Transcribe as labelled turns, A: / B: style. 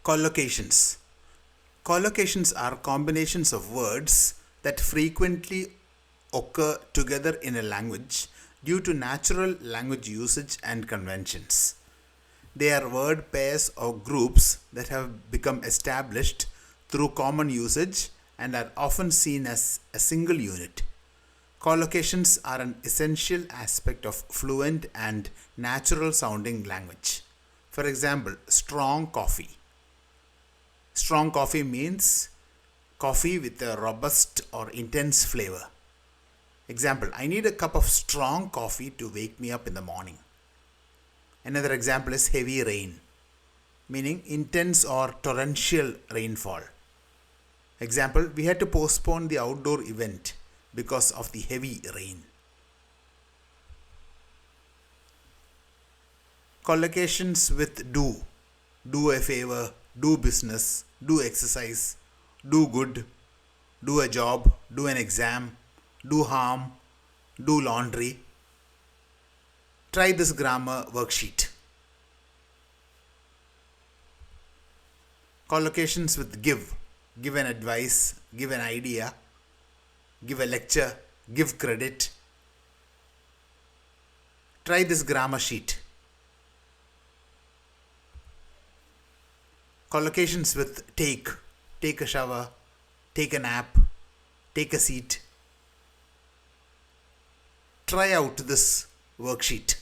A: Collocations. Collocations are combinations of words that frequently occur together in a language due to natural language usage and conventions. They are word pairs or groups that have become established through common usage and are often seen as a single unit. Collocations are an essential aspect of fluent and natural sounding language. For example, strong coffee. Strong coffee means coffee with a robust or intense flavor. Example, I need a cup of strong coffee to wake me up in the morning. Another example is heavy rain, meaning intense or torrential rainfall. Example, we had to postpone the outdoor event because of the heavy rain. Collocations with do. Do a favor, do business, do exercise, do good, do a job, do an exam, do harm, do laundry. Try this grammar worksheet. Collocations with give. Give an advice, give an idea, give a lecture, give credit. Try this grammar sheet. Collocations with take. Take a shower, take a nap, take a seat. Try out this worksheet.